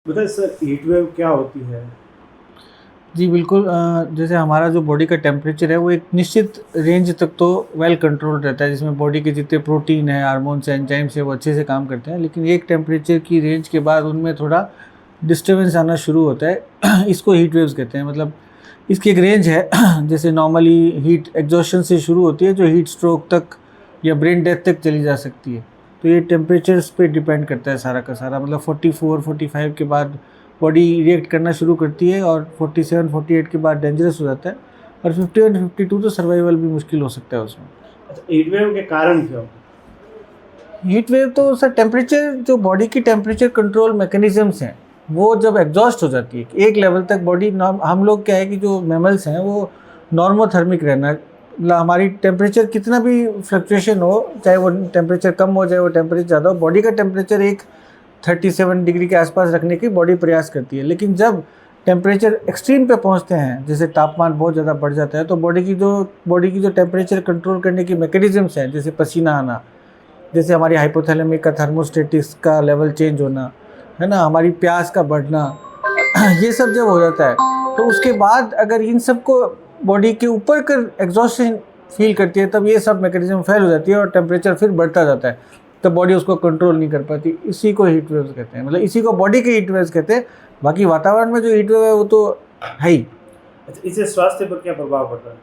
बताइए sir, heat wave क्या होती है? जी बिल्कुल। जैसे हमारा जो बॉडी का टेम्परेचर है वो एक निश्चित रेंज तक तो वेल कंट्रोल्ड रहता है, जिसमें बॉडी के जितने प्रोटीन है, हार्मोन्स हैं, एंजाइम्स है, वो अच्छे से काम करते हैं। लेकिन एक टेम्परेचर की रेंज के बाद उनमें थोड़ा डिस्टर्बेंस आना शुरू होता है। इसको हीट वेव्स कहते हैं। मतलब इसकी एक रेंज है। जैसे नॉर्मली हीट एग्जॉशन से शुरू होती है, जो हीट स्ट्रोक तक या ब्रेन डेथ तक चली जा सकती है। तो ये टेम्परेचर्स पे डिपेंड करता है सारा का सारा। मतलब 44-45 के बाद बॉडी रिएक्ट करना शुरू करती है, और 47-48 के बाद डेंजरस हो जाता है, और 51-52 तो सर्वाइवल भी मुश्किल हो सकता है उसमें। अच्छा, हीट वेव के कारण क्या होते हीट वेव तो सर टेम्परेचर, जो बॉडी की टेम्परेचर कंट्रोल मैकेनिज्म्स हैं, वो जब एग्जॉस्ट हो जाती है एक लेवल तक बॉडी, हम लोग क्या है कि जो मैमल्स हैं वो नॉर्मोथर्मिक रहना, मतलब हमारी टेम्परेचर कितना भी फ्लक्चुएशन हो, चाहे वो टेम्परेचर कम हो, चाहे वो टेम्परेचर ज़्यादा हो, बॉडी का टेम्परेचर एक 37 डिग्री के आसपास रखने की बॉडी प्रयास करती है। लेकिन जब टेम्परेचर एक्सट्रीम पे पहुंचते हैं, जैसे तापमान बहुत ज़्यादा बढ़ जाता है, तो बॉडी की जो टेम्परेचर कंट्रोल करने की मैकेनिज्म्स हैं, जैसे पसीना आना, जैसे हमारी हाइपोथैलेमिक का थर्मोस्टेटिक्स का लेवल चेंज होना, है ना, हमारी प्यास का बढ़ना, ये सब जब हो जाता है, तो उसके बाद अगर इन सबको बॉडी के ऊपर कर एग्जॉस्शन फील करती है, तब ये सब मैकेनिज्म फेल हो जाती है और टेम्परेचर फिर बढ़ता जाता है। तब बॉडी उसको कंट्रोल नहीं कर पाती। इसी को हीट वेव्स कहते हैं, मतलब इसी को बॉडी के हीट वेव्स कहते हैं। बाकी वातावरण में जो हीट वेव है वो तो है ही। अच्छा, इससे स्वास्थ्य पर क्या प्रभाव पड़ता है?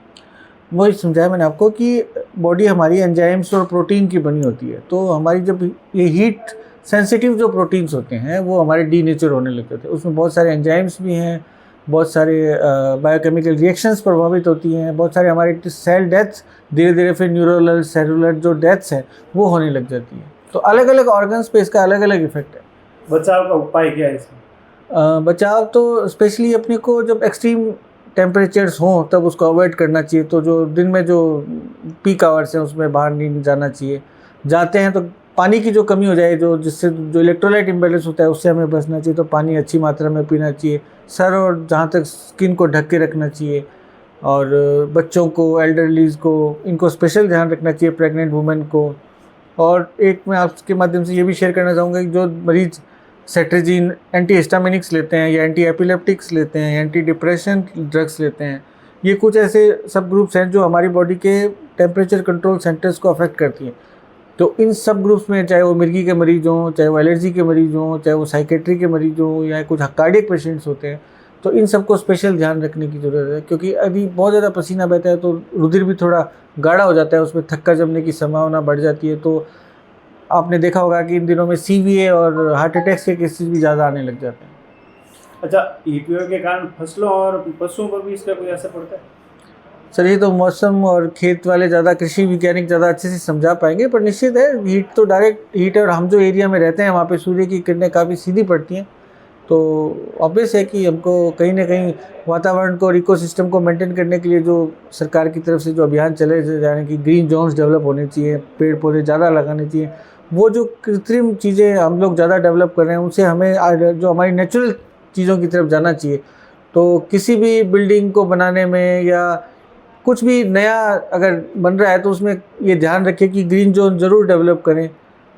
वही समझाया मैंने आपको कि बॉडी हमारी एंजाइम्स और प्रोटीन की बनी होती है। तो हमारी जब ये हीट सेंसिटिव जो प्रोटीन्स होते हैं वो हमारे डीनेचर होने लगते थे। उसमें बहुत सारे एंजाइम्स भी हैं, बहुत सारे बायोकेमिकल रिएक्शंस प्रभावित होती हैं, बहुत सारे हमारे सेल डेथ्स, धीरे धीरे फिर न्यूरोनल सेलुलर जो डेथ्स है वो होने लग जाती है। तो अलग अलग ऑर्गन्स पे इसका अलग अलग इफेक्ट है। बचाव का उपाय क्या है इसमें? बचाव तो स्पेशली अपने को जब एक्सट्रीम टेम्परेचर्स हों तब उसको अवॉइड करना चाहिए। तो जो दिन में जो पीक आवर्स हैं उसमें बाहर नहीं जाना चाहिए। जाते हैं तो पानी की जो कमी हो जाए, जिससे जो इलेक्ट्रोलाइट इम्बैलेंस होता है उससे हमें बचना चाहिए। तो पानी अच्छी मात्रा में पीना चाहिए। सर और जहाँ तक स्किन को ढक के रखना चाहिए। और बच्चों को, एल्डरलीज़ को, इनको स्पेशल ध्यान रखना चाहिए, प्रेग्नेंट वुमेन को। और एक मैं आपके माध्यम से ये भी शेयर करना चाहूँगा कि जो मरीज़ सेट्रेजिन एंटीहिस्टामिनिक्स लेते हैं, या एंटी एपिलेप्टिक्स लेते हैं, या एंटी डिप्रेशन ड्रग्स लेते हैं, ये कुछ ऐसे सब ग्रुप्स हैं जो हमारी बॉडी के टेम्परेचर कंट्रोल सेंटर्स को अफेक्ट करती हैं। तो इन सब ग्रुप्स में, चाहे वो मिर्गी के मरीज हों, चाहे वो एलर्जी के मरीज हों, चाहे वो साइकेट्री के मरीज हों, या कुछ कार्डियक पेशेंट्स होते हैं, तो इन सबको स्पेशल ध्यान रखने की ज़रूरत है। क्योंकि अभी बहुत ज़्यादा पसीना बहता है तो रुधिर भी थोड़ा गाढ़ा हो जाता है, उसमें थक्का जमने की संभावना बढ़ जाती है। तो आपने देखा होगा कि इन दिनों में सीवीए और हार्ट अटैक्स के केसेस भी ज़्यादा आने लग जाते हैं। अच्छा, हीट वेव के कारण फसलों और पशुओं पर भी इसका कोई असर पड़ता है? सर ये तो मौसम और खेत वाले ज़्यादा, कृषि वैज्ञानिक ज़्यादा अच्छे से समझा पाएंगे, पर निश्चित है हीट तो डायरेक्ट हीट है, और हम जो एरिया में रहते हैं वहाँ पे सूर्य की किरणें काफ़ी सीधी पड़ती हैं। तो ऑब्वियस है कि हमको कहीं ना कहीं वातावरण को और इकोसिस्टम को मेंटेन करने के लिए जो सरकार की तरफ से जो अभियान चले जा रहे हैं कि ग्रीन जोन्स डेवलप होने चाहिए, पेड़ पौधे ज़्यादा लगाने चाहिए, वो जो कृत्रिम चीज़ें हम लोग ज़्यादा डेवलप कर रहे हैं उनसे हमें जो हमारी नेचुरल चीज़ों की तरफ जाना चाहिए। तो किसी भी बिल्डिंग को बनाने में या कुछ भी नया अगर बन रहा है तो उसमें ये ध्यान रखें कि ग्रीन जोन ज़रूर डेवलप करें,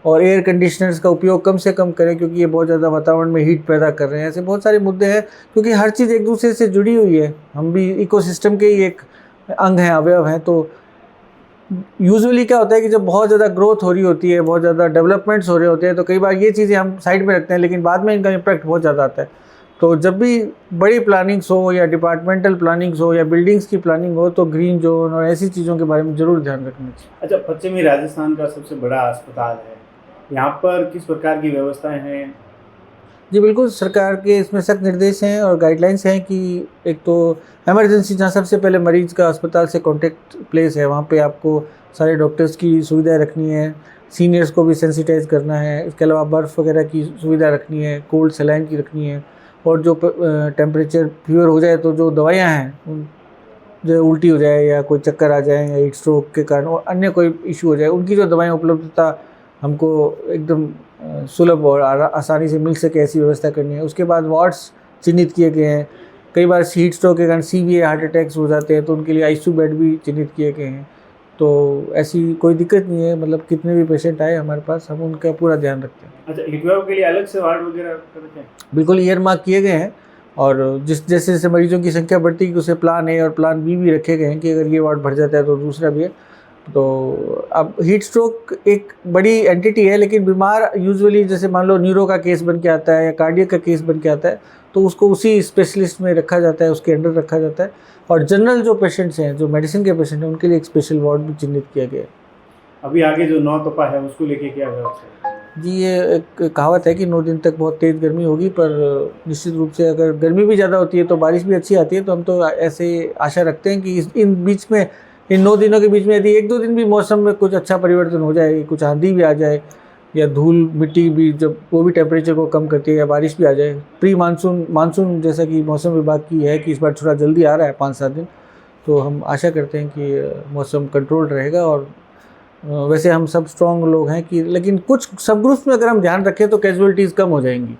और एयर कंडीशनर्स का उपयोग कम से कम करें, क्योंकि ये बहुत ज़्यादा वातावरण में हीट पैदा कर रहे हैं। ऐसे बहुत सारे मुद्दे हैं, क्योंकि हर चीज़ एक दूसरे से जुड़ी हुई है। हम भी इकोसिस्टम के ही एक अंग हैं, अवयव हैं। तो यूजुअली क्या होता है कि जब बहुत ज़्यादा ग्रोथ हो रही होती है, बहुत ज़्यादा डेवलपमेंट्स हो रहे होते हैं, तो कई बार ये चीज़ें हम साइड में रखते हैं, लेकिन बाद में इनका इम्पैक्ट बहुत ज़्यादा आता है। तो जब भी बड़ी प्लानिंग्स हो, या डिपार्टमेंटल प्लानिंग्स हो, या बिल्डिंग्स की प्लानिंग हो, तो ग्रीन जोन और ऐसी चीज़ों के बारे में ज़रूर ध्यान रखना चाहिए। अच्छा, पश्चिमी राजस्थान का सबसे बड़ा अस्पताल है, यहाँ पर किस प्रकार की व्यवस्थाएं हैं? जी बिल्कुल, सरकार के इसमें सख्त निर्देश हैं और गाइडलाइंस हैं कि एक तो इमरजेंसी, जहाँ सबसे पहले मरीज़ का अस्पताल से कॉन्टेक्ट प्लेस है, वहाँ पे आपको सारे डॉक्टर्स की सुविधाएं रखनी है, सीनियर्स को भी सेंसिटाइज करना है। इसके अलावा बर्फ़ वगैरह की सुविधा रखनी है, कोल्ड सलाइन की रखनी है, और जो टेम्परेचर फीवर हो जाए तो जो दवाइयाँ हैं, जो उल्टी हो जाए या कोई चक्कर आ जाए या हीट स्ट्रोक के कारण और अन्य कोई इशू हो जाए, उनकी जो दवाएं उपलब्धता हमको एकदम सुलभ और आसानी से मिल सके, ऐसी व्यवस्था करनी है। उसके बाद वार्ड्स चिन्हित किए गए हैं। कई बार हीट स्ट्रोक के कारण सीवीए हार्ट अटैक्स हो जाते हैं, तो उनके लिए आईसीयू बेड भी चिन्हित किए गए हैं। तो ऐसी कोई दिक्कत नहीं है, मतलब कितने भी पेशेंट आए हमारे पास हम उनका पूरा ध्यान रखते हैं। अच्छा, हीटवेव के लिए अलग से वार्ड वगैरह करते हैं? बिल्कुल ईयर मार्क किए गए हैं, और जैसे जैसे मरीजों की संख्या बढ़ती है उसे प्लान ए और प्लान बी भी रखे गए हैं कि अगर ये वार्ड भर जाता है तो दूसरा भी है। तो अब हीट स्ट्रोक एक बड़ी एंटिटी है, लेकिन बीमार यूजुअली जैसे मान लो न्यूरो का केस बन के आता है या कार्डियक का केस बन के आता है, तो उसको उसी स्पेशलिस्ट में रखा जाता है, उसके अंडर रखा जाता है। और जनरल जो पेशेंट्स हैं, जो मेडिसिन के पेशेंट हैं, उनके लिए एक स्पेशल वार्ड भी चिन्हित किया गया है। अभी आगे जो 9 तपा है उसको लेके क्या व्यवस्था है? जी, ये एक कहावत है कि 9 दिन तक बहुत तेज़ गर्मी होगी, पर निश्चित रूप से अगर गर्मी भी ज़्यादा होती है तो बारिश भी अच्छी आती है। तो हम तो ऐसे आशा रखते हैं कि इन बीच में, इन 9 दिनों के बीच में यदि 1-2 दिन भी मौसम में कुछ अच्छा परिवर्तन हो जाए, कुछ आंधी भी आ जाए या धूल मिट्टी भी, जब वो भी टेम्परेचर को कम करती है, या बारिश भी आ जाए, प्री मानसून जैसा कि मौसम विभाग की है कि इस बार थोड़ा जल्दी आ रहा है 5-7 दिन, तो हम आशा करते हैं कि मौसम कंट्रोल रहेगा। और वैसे हम सब स्ट्रॉन्ग लोग हैं कि, लेकिन कुछ सब ग्रुप्स में अगर हम ध्यान रखें तो कैजुअलिटीज़ कम हो जाएंगी,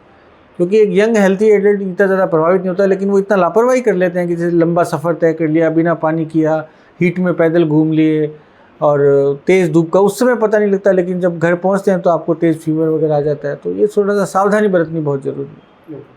क्योंकि एक यंग हेल्थी एडल्ट इतना ज़्यादा प्रभावित नहीं होता, लेकिन वो इतना लापरवाही कर लेते हैं कि जैसे लंबा सफ़र तय कर लिया, बिना पानी किया, हीट में पैदल घूम लिए और तेज़ धूप का उस समय पता नहीं लगता, लेकिन जब घर पहुंचते हैं तो आपको तेज़ फीवर वगैरह आ जाता है। तो ये थोड़ा सा सावधानी बरतनी बहुत ज़रूरी है।